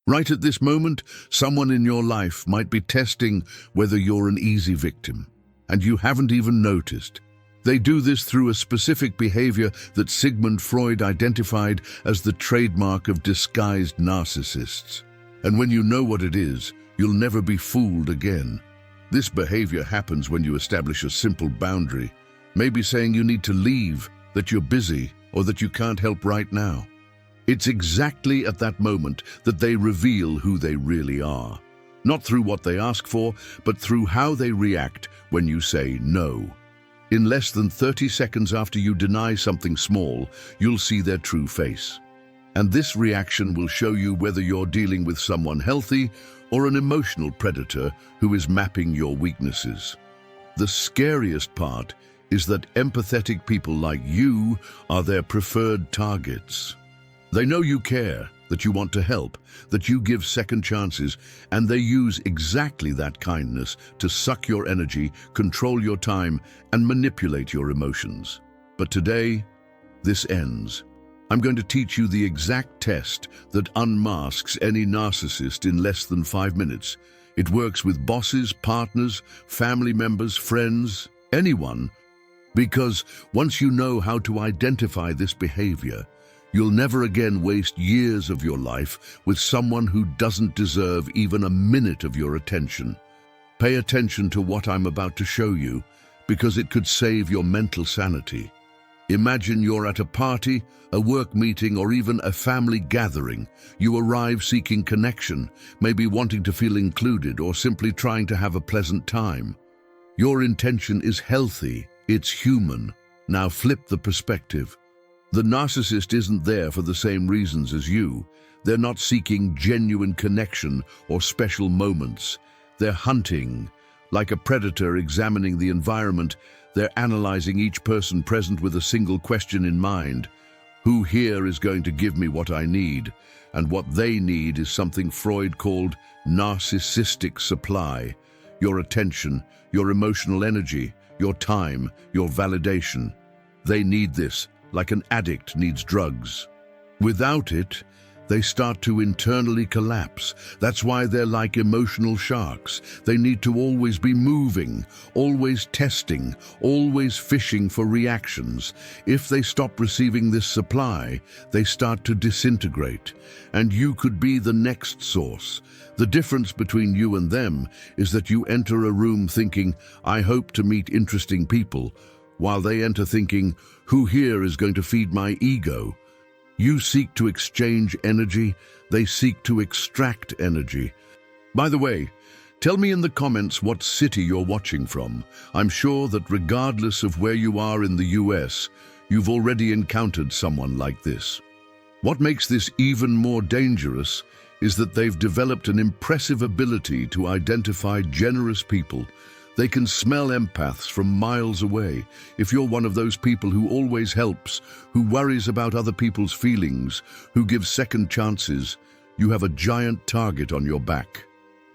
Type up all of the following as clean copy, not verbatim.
Right at this moment, someone in your life might be testing whether you're an easy victim, and you haven't even noticed. They do this through a specific behavior that Sigmund Freud identified as the trademark of disguised narcissists. And when you know what it is, you'll never be fooled again. This behavior happens when you establish a simple boundary, maybe saying you need to leave, that you're busy, or that you can't help right now. It's exactly at that moment that they reveal who they really are. Not through what they ask for, but through how they react when you say no. In less than 30 seconds after you deny something small, you'll see their true face. And this reaction will show you whether you're dealing with someone healthy or an emotional predator who is mapping your weaknesses. The scariest part is that empathetic people like you are their preferred targets. They know you care, that you want to help, that you give second chances, and they use exactly that kindness to suck your energy, control your time, and manipulate your emotions. But today, this ends. I'm going to teach you the exact test that unmasks any narcissist in less than 5 minutes. It works with bosses, partners, family members, friends, anyone. Because once you know how to identify this behavior, you'll never again waste years of your life with someone who doesn't deserve even a minute of your attention. Pay attention to what I'm about to show you, because it could save your mental sanity. Imagine you're at a party, a work meeting, or even a family gathering. You arrive seeking connection, maybe wanting to feel included or simply trying to have a pleasant time. Your intention is healthy, it's human. Now flip the perspective. The narcissist isn't there for the same reasons as you. They're not seeking genuine connection or special moments. They're hunting. Like a predator examining the environment, they're analyzing each person present with a single question in mind. Who here is going to give me what I need? And what they need is something Freud called narcissistic supply. Your attention, your emotional energy, your time, your validation. They need this, like an addict needs drugs. Without it, they start to internally collapse. That's why they're like emotional sharks. They need to always be moving, always testing, always fishing for reactions. If they stop receiving this supply, they start to disintegrate. And you could be the next source. The difference between you and them is that you enter a room thinking, I hope to meet interesting people, while they enter thinking, who here is going to feed my ego? You seek to exchange energy, they seek to extract energy. By the way, tell me in the comments what city you're watching from. I'm sure that regardless of where you are in the US, you've already encountered someone like this. What makes this even more dangerous is that they've developed an impressive ability to identify generous people. They can smell empaths from miles away. If you're one of those people who always helps, who worries about other people's feelings, who gives second chances, you have a giant target on your back.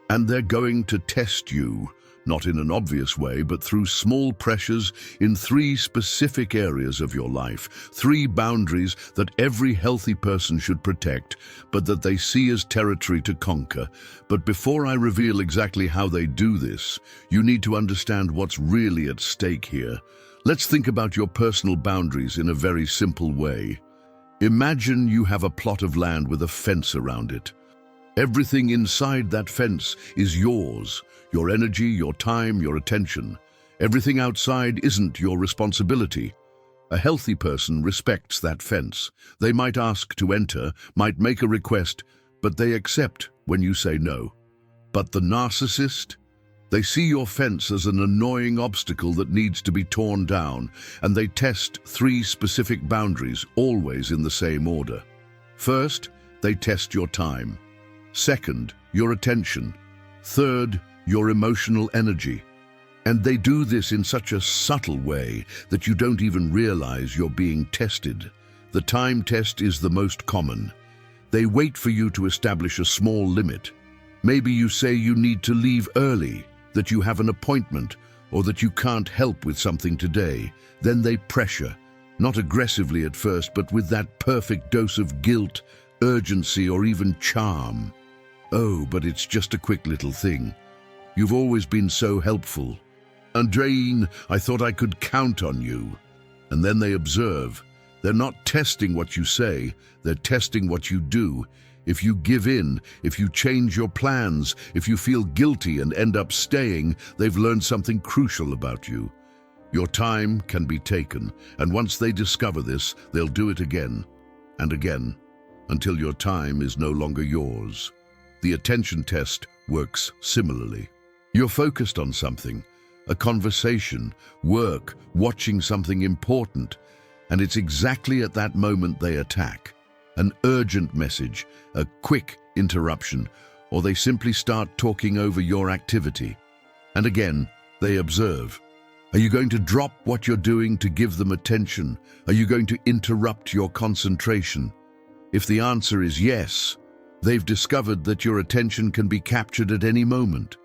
And they're going to test you, not in an obvious way, but through small pressures in 3 specific areas of your life, 3 boundaries that every healthy person should protect, but that they see as territory to conquer. But before I reveal exactly how they do this, you need to understand what's really at stake here. Let's think about your personal boundaries in a very simple way. Imagine you have a plot of land with a fence around it. Everything inside that fence is yours. Your energy, your time, your attention. Everything outside isn't your responsibility. A healthy person respects that fence. They might ask to enter, might make a request, but they accept when you say no. But the narcissist? They see your fence as an annoying obstacle that needs to be torn down, and they test 3 specific boundaries, always in the same order. First, they test your time. Second, your attention. Third, your emotional energy. And they do this in such a subtle way that you don't even realize you're being tested. The time test is the most common. They wait for you to establish a small limit. Maybe you say you need to leave early, that you have an appointment, or that you can't help with something today. Then they pressure, not aggressively at first, but with that perfect dose of guilt, urgency, or even charm. "Oh, but it's just a quick little thing. You've always been so helpful. Andreine, I thought I could count on you." And then they observe. They're not testing what you say, they're testing what you do. If you give in, if you change your plans, if you feel guilty and end up staying, they've learned something crucial about you. Your time can be taken, and once they discover this, they'll do it again and again, until your time is no longer yours. The attention test works similarly. You're focused on something, a conversation, work, watching something important, and it's exactly at that moment they attack. An urgent message, a quick interruption, or they simply start talking over your activity. And again, they observe. Are you going to drop what you're doing to give them attention? Are you going to interrupt your concentration? If the answer is yes, they've discovered that your attention can be captured at any moment.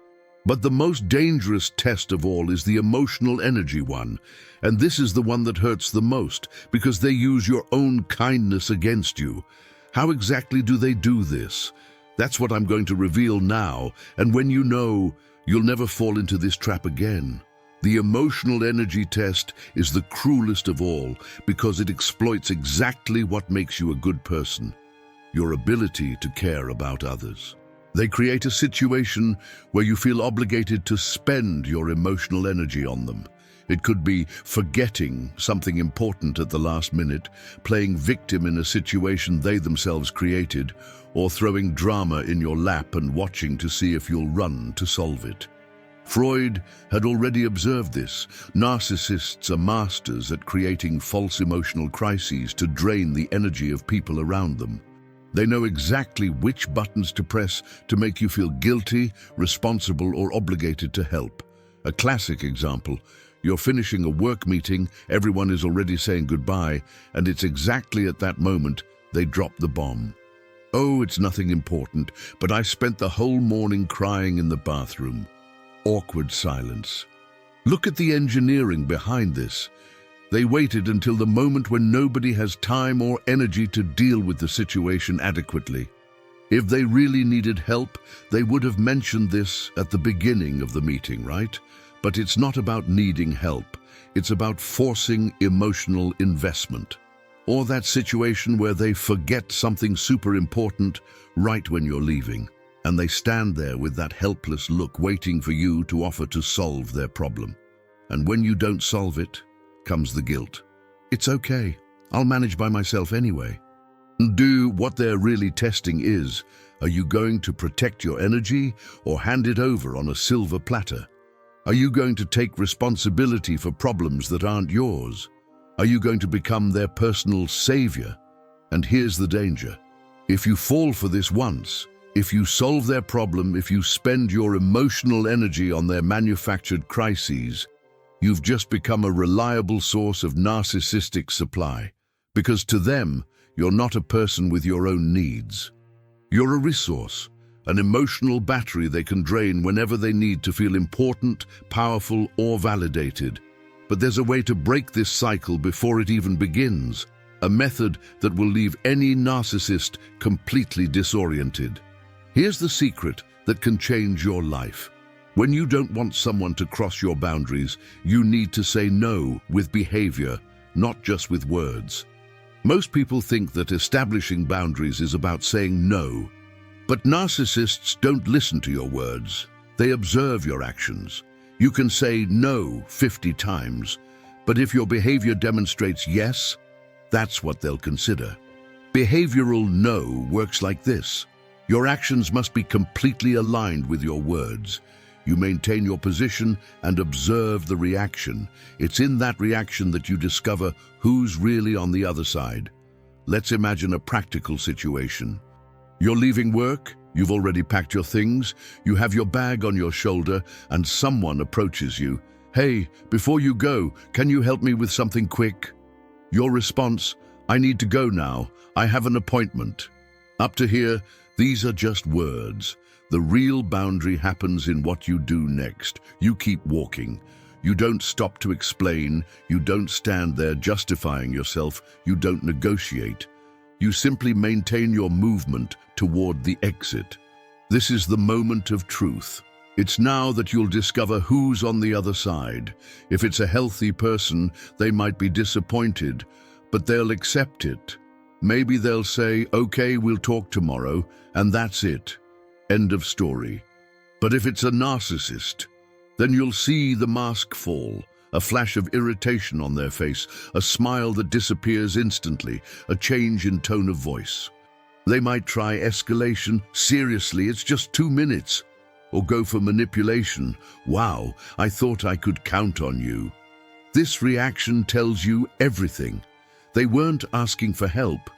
But the most dangerous test of all is the emotional energy one, and this is the one that hurts the most because they use your own kindness against you. How exactly do they do this? That's what I'm going to reveal now, and when you know, you'll never fall into this trap again. The emotional energy test is the cruelest of all because it exploits exactly what makes you a good person, your ability to care about others. They create a situation where you feel obligated to spend your emotional energy on them. It could be forgetting something important at the last minute, playing victim in a situation they themselves created, or throwing drama in your lap and watching to see if you'll run to solve it. Freud had already observed this. Narcissists are masters at creating false emotional crises to drain the energy of people around them. They know exactly which buttons to press to make you feel guilty, responsible, or obligated to help. A classic example, you're finishing a work meeting, everyone is already saying goodbye, and it's exactly at that moment they drop the bomb. "Oh, it's nothing important, but I spent the whole morning crying in the bathroom." Awkward silence. Look at the engineering behind this. They waited until the moment when nobody has time or energy to deal with the situation adequately. If they really needed help, they would have mentioned this at the beginning of the meeting, right? But it's not about needing help. It's about forcing emotional investment. Or that situation where they forget something super important right when you're leaving, and they stand there with that helpless look waiting for you to offer to solve their problem. And when you don't solve it, comes the guilt. "It's okay, I'll manage by myself anyway." Do what they're really testing is, are you going to protect your energy or hand it over on a silver platter? Are you going to take responsibility for problems that aren't yours? Are you going to become their personal savior? And here's the danger. If you fall for this once, if you solve their problem, if you spend your emotional energy on their manufactured crises, you've just become a reliable source of narcissistic supply. Because to them, you're not a person with your own needs. You're a resource, an emotional battery they can drain whenever they need to feel important, powerful, or validated. But there's a way to break this cycle before it even begins, a method that will leave any narcissist completely disoriented. Here's the secret that can change your life. When you don't want someone to cross your boundaries, you need to say no with behavior, not just with words. Most people think that establishing boundaries is about saying no. But narcissists don't listen to your words. They observe your actions. You can say no 50 times, but if your behavior demonstrates yes, that's what they'll consider. Behavioral no works like this. Your actions must be completely aligned with your words. You maintain your position and observe the reaction. It's in that reaction that you discover who's really on the other side. Let's imagine a practical situation. You're leaving work, you've already packed your things, you have your bag on your shoulder, and someone approaches you. "Hey, before you go, can you help me with something quick?" Your response, "I need to go now, I have an appointment." Up to here, these are just words. The real boundary happens in what you do next. You keep walking. You don't stop to explain. You don't stand there justifying yourself. You don't negotiate. You simply maintain your movement toward the exit. This is the moment of truth. It's now that you'll discover who's on the other side. If it's a healthy person, they might be disappointed, but they'll accept it. Maybe they'll say, okay, we'll talk tomorrow, and that's it. End of story. But if it's a narcissist, then you'll see the mask fall, a flash of irritation on their face, a smile that disappears instantly, a change in tone of voice. They might try escalation, seriously, it's just 2 minutes. Or go for manipulation, wow, I thought I could count on you. This reaction tells you everything. They weren't asking for help,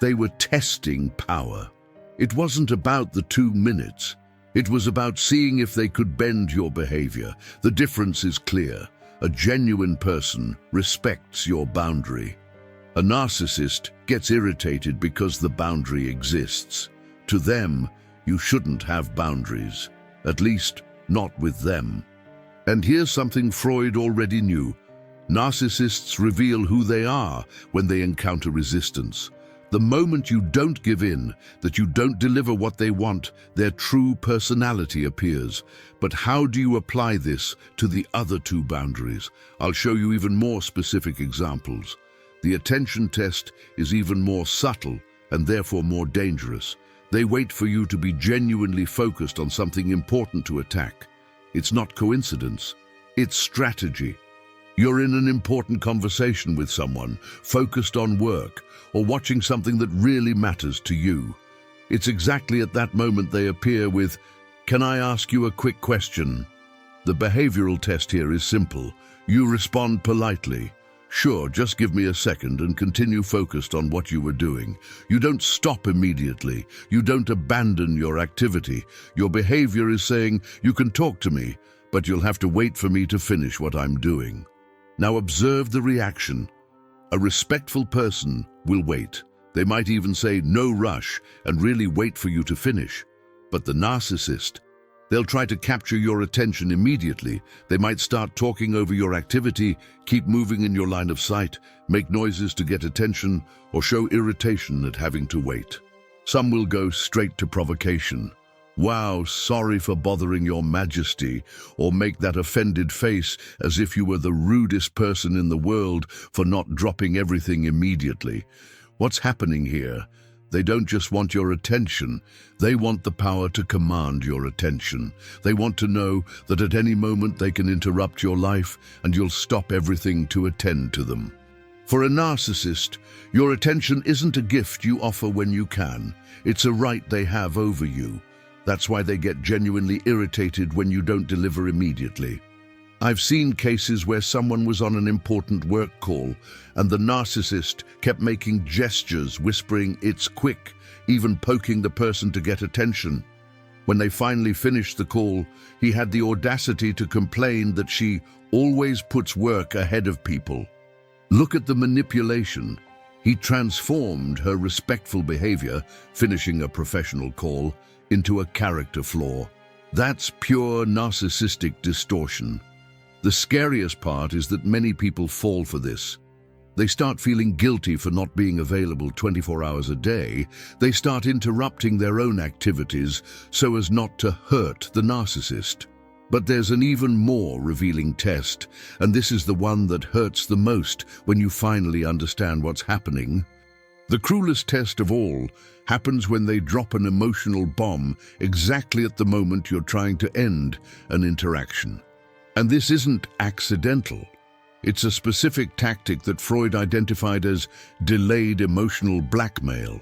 they were testing power. It wasn't about the 2 minutes. It was about seeing if they could bend your behavior. The difference is clear. A genuine person respects your boundary. A narcissist gets irritated because the boundary exists. To them, you shouldn't have boundaries. At least, not with them. And here's something Freud already knew. Narcissists reveal who they are when they encounter resistance. The moment you don't give in, that you don't deliver what they want, their true personality appears. But how do you apply this to the other 2 boundaries? I'll show you even more specific examples. The attention test is even more subtle and therefore more dangerous. They wait for you to be genuinely focused on something important to attack. It's not coincidence, it's strategy. You're in an important conversation with someone, focused on work, or watching something that really matters to you. It's exactly at that moment they appear with, "Can I ask you a quick question?" The behavioral test here is simple. You respond politely. "Sure, just give me a second," and continue focused on what you were doing. You don't stop immediately. You don't abandon your activity. Your behavior is saying, "You can talk to me, but you'll have to wait for me to finish what I'm doing." Now observe the reaction. A respectful person will wait. They might even say, "No rush," and really wait for you to finish. But the narcissist, they'll try to capture your attention immediately. They might start talking over your activity, keep moving in your line of sight, make noises to get attention, or show irritation at having to wait. Some will go straight to provocation. "Wow, sorry for bothering your majesty," or make that offended face as if you were the rudest person in the world for not dropping everything immediately. What's happening here? They don't just want your attention, they want the power to command your attention. They want to know that at any moment they can interrupt your life and you'll stop everything to attend to them. For a narcissist, your attention isn't a gift you offer when you can. It's a right they have over you. That's why they get genuinely irritated when you don't deliver immediately. I've seen cases where someone was on an important work call and the narcissist kept making gestures, whispering, "It's quick," even poking the person to get attention. When they finally finished the call, he had the audacity to complain that she always puts work ahead of people. Look at the manipulation. He transformed her respectful behavior, finishing a professional call, into a character flaw. That's pure narcissistic distortion. The scariest part is that many people fall for this. They start feeling guilty for not being available 24 hours a day. They start interrupting their own activities so as not to hurt the narcissist. But there's an even more revealing test, and this is the one that hurts the most when you finally understand what's happening. The cruelest test of all happens when they drop an emotional bomb exactly at the moment you're trying to end an interaction. And this isn't accidental. It's a specific tactic that Freud identified as delayed emotional blackmail.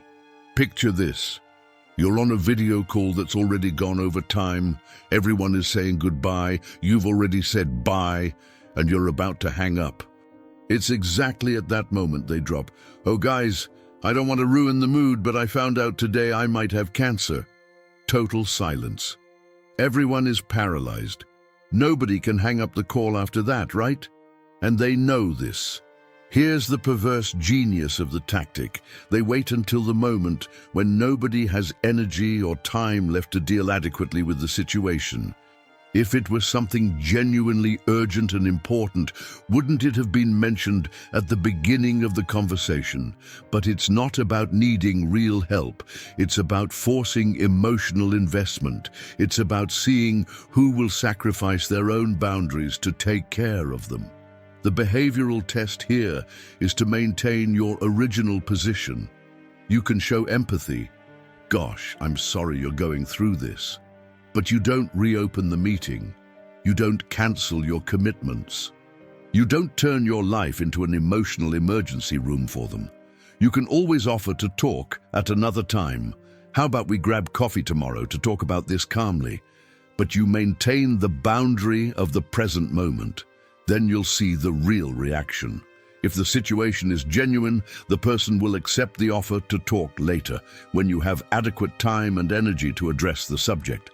Picture this. You're on a video call that's already gone over time, everyone is saying goodbye, you've already said bye, and you're about to hang up. It's exactly at that moment they drop, "Oh guys, I don't want to ruin the mood, but I found out today I might have cancer." Total silence. Everyone is paralyzed. Nobody can hang up the call after that, right? And they know this. Here's the perverse genius of the tactic. They wait until the moment when nobody has energy or time left to deal adequately with the situation. If it was something genuinely urgent and important, wouldn't it have been mentioned at the beginning of the conversation? But it's not about needing real help. It's about forcing emotional investment. It's about seeing who will sacrifice their own boundaries to take care of them. The behavioral test here is to maintain your original position. You can show empathy. Gosh, I'm sorry you're going through this. But you don't reopen the meeting. You don't cancel your commitments. You don't turn your life into an emotional emergency room for them. You can always offer to talk at another time. How about we grab coffee tomorrow to talk about this calmly? But you maintain the boundary of the present moment. Then you'll see the real reaction. If the situation is genuine, the person will accept the offer to talk later, when you have adequate time and energy to address the subject.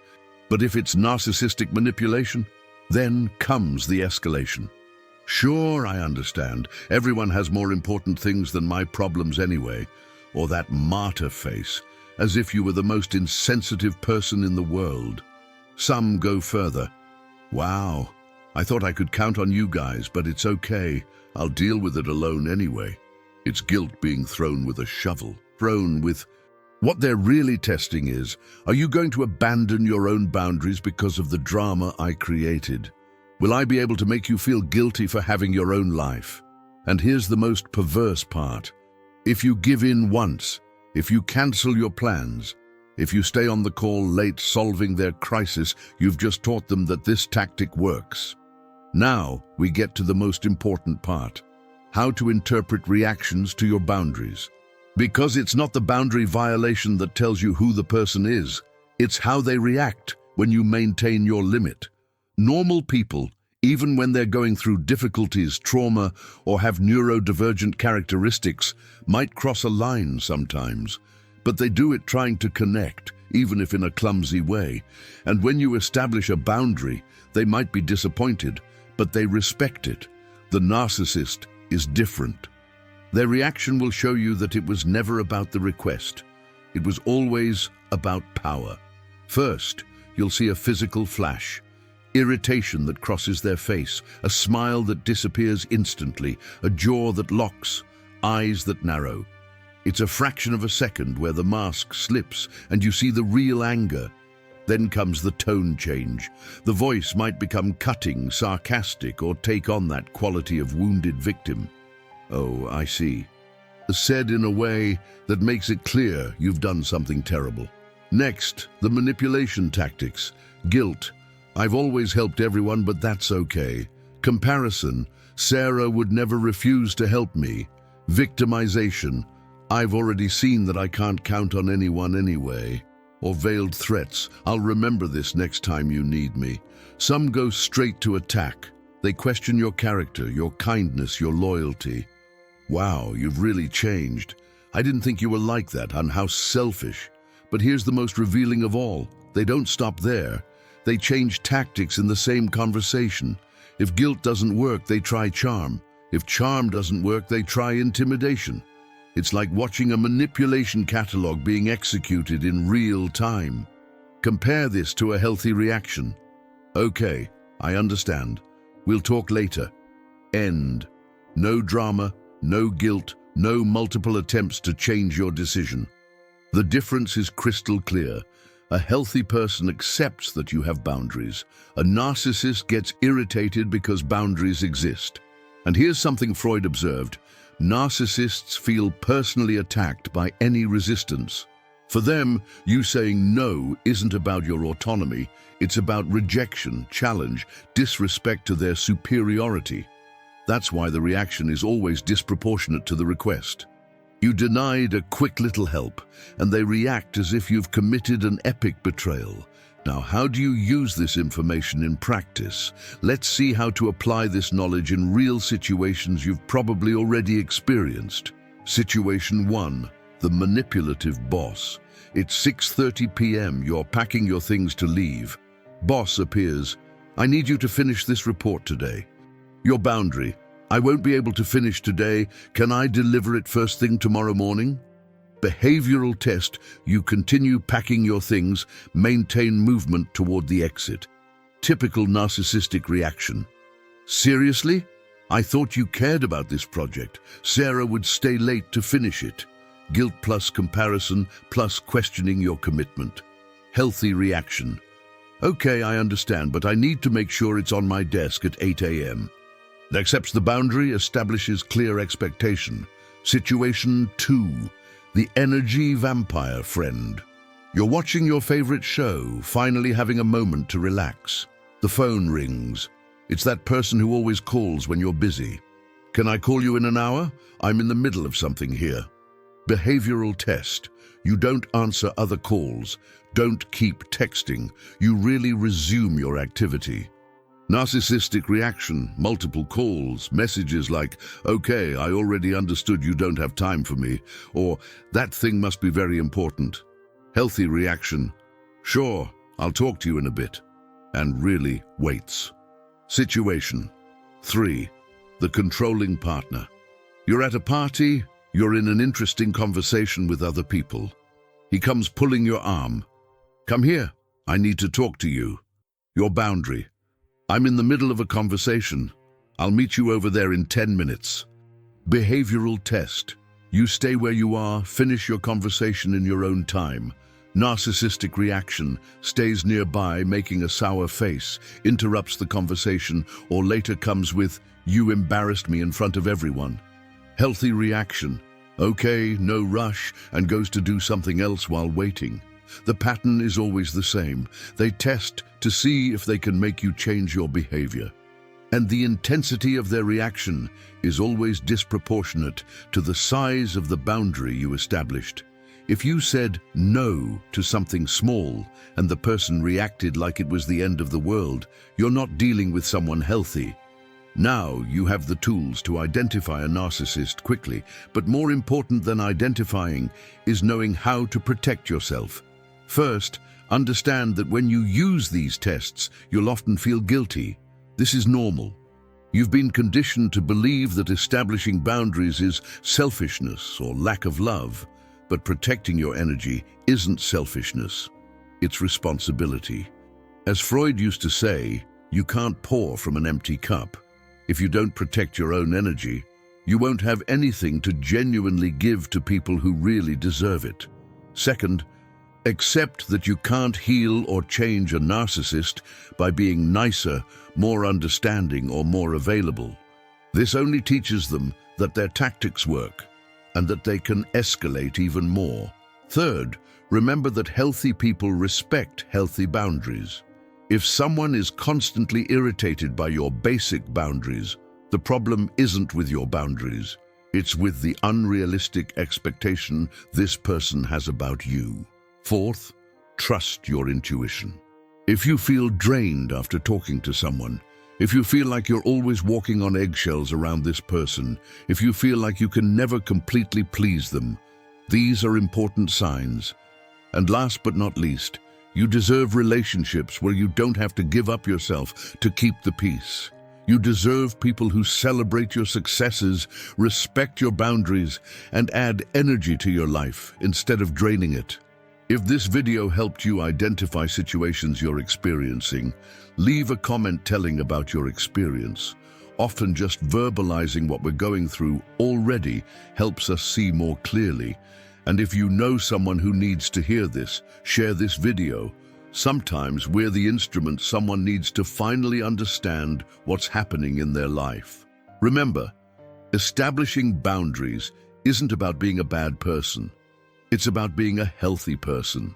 But if it's narcissistic manipulation, then comes the escalation. Sure, I understand. Everyone has more important things than my problems anyway. Or that martyr face, as if you were the most insensitive person in the world. Some go further. Wow, I thought I could count on you guys, but it's okay. I'll deal with it alone anyway. It's guilt being thrown with a shovel. Thrown with... What they're really testing is, are you going to abandon your own boundaries because of the drama I created? Will I be able to make you feel guilty for having your own life? And here's the most perverse part. If you give in once, if you cancel your plans, if you stay on the call late solving their crisis, you've just taught them that this tactic works. Now we get to the most important part. How to interpret reactions to your boundaries. Because it's not the boundary violation that tells you who the person is, it's how they react when you maintain your limit. Normal people, even when they're going through difficulties, trauma, or have neurodivergent characteristics, might cross a line sometimes, but they do it trying to connect, even if in a clumsy way. And when you establish a boundary, they might be disappointed, but they respect it. The narcissist is different. Their reaction will show you that it was never about the request. It was always about power. First, you'll see a physical flash, irritation that crosses their face, a smile that disappears instantly, a jaw that locks, eyes that narrow. It's a fraction of a second where the mask slips and you see the real anger. Then comes the tone change. The voice might become cutting, sarcastic, or take on that quality of wounded victim. Oh, I see. Said in a way that makes it clear you've done something terrible. Next, the manipulation tactics. Guilt. I've always helped everyone, but that's okay. Comparison. Sarah would never refuse to help me. Victimization. I've already seen that I can't count on anyone anyway. Or veiled threats. I'll remember this next time you need me. Some go straight to attack. They question your character, your kindness, your loyalty. Wow, you've really changed. I didn't think you were like that, and how selfish. But here's the most revealing of all. They don't stop there. They change tactics in the same conversation. If guilt doesn't work, they try charm. If charm doesn't work, they try intimidation. It's like watching a manipulation catalog being executed in real time. Compare this to a healthy reaction. Okay, I understand. We'll talk later. End. No drama, no guilt, no multiple attempts to change your decision. The difference is crystal clear. A healthy person accepts that you have boundaries. A narcissist gets irritated because boundaries exist. And here's something Freud observed. Narcissists feel personally attacked by any resistance. For them, you saying no isn't about your autonomy. It's about rejection, challenge, disrespect to their superiority. That's why the reaction is always disproportionate to the request. You denied a quick little help, and they react as if you've committed an epic betrayal. Now, how do you use this information in practice? Let's see how to apply this knowledge in real situations you've probably already experienced. Situation 1. The manipulative boss. It's 6:30 p.m. You're packing your things to leave. Boss appears. I need you to finish this report today. Your boundary. I won't be able to finish today. Can I deliver it first thing tomorrow morning? Behavioral test. You continue packing your things, maintain movement toward the exit. Typical narcissistic reaction. Seriously? I thought you cared about this project. Sarah would stay late to finish it. Guilt plus comparison plus questioning your commitment. Healthy reaction. Okay, I understand, but I need to make sure it's on my desk at 8 a.m. Accepts the boundary, establishes clear expectation. Situation 2. The energy vampire friend. You're watching your favorite show, finally having a moment to relax. The phone rings. It's that person who always calls when you're busy. Can I call you in an hour? I'm in the middle of something here. Behavioral test. You don't answer other calls. Don't keep texting. You really resume your activity. Narcissistic reaction, multiple calls, messages like, okay, I already understood you don't have time for me, or that thing must be very important. Healthy reaction, sure, I'll talk to you in a bit, and really waits. Situation 3. The controlling partner. You're at a party, you're in an interesting conversation with other people. He comes pulling your arm. Come here, I need to talk to you. Your boundary. I'm in the middle of a conversation. I'll meet you over there in 10 minutes. Behavioral test. You stay where you are, finish your conversation in your own time. Narcissistic reaction. Stays nearby, making a sour face, interrupts the conversation, or later comes with, you embarrassed me in front of everyone. Healthy reaction. Okay, no rush, and goes to do something else while waiting. The pattern is always the same. They test to see if they can make you change your behavior. And the intensity of their reaction is always disproportionate to the size of the boundary you established. If you said no to something small and the person reacted like it was the end of the world, you're not dealing with someone healthy. Now you have the tools to identify a narcissist quickly, but more important than identifying is knowing how to protect yourself. First, understand that when you use these tests, you'll often feel guilty. This is normal. You've been conditioned to believe that establishing boundaries is selfishness or lack of love, but protecting your energy isn't selfishness. It's responsibility. As Freud used to say, you can't pour from an empty cup. If you don't protect your own energy, you won't have anything to genuinely give to people who really deserve it. Second, accept that you can't heal or change a narcissist by being nicer, more understanding, or more available. This only teaches them that their tactics work and that they can escalate even more. Third, remember that healthy people respect healthy boundaries. If someone is constantly irritated by your basic boundaries, the problem isn't with your boundaries. It's with the unrealistic expectation this person has about you. Fourth, trust your intuition. If you feel drained after talking to someone, if you feel like you're always walking on eggshells around this person, if you feel like you can never completely please them, these are important signs. And last but not least, you deserve relationships where you don't have to give up yourself to keep the peace. You deserve people who celebrate your successes, respect your boundaries, and add energy to your life instead of draining it. If this video helped you identify situations you're experiencing, leave a comment telling about your experience. Often just verbalizing what we're going through already helps us see more clearly. And if you know someone who needs to hear this, share this video. Sometimes we're the instrument someone needs to finally understand what's happening in their life. Remember, establishing boundaries isn't about being a bad person. It's about being a healthy person.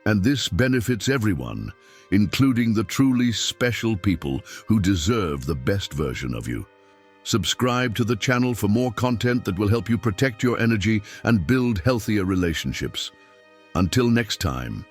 And this benefits everyone, including the truly special people who deserve the best version of you. Subscribe to the channel for more content that will help you protect your energy and build healthier relationships. Until next time.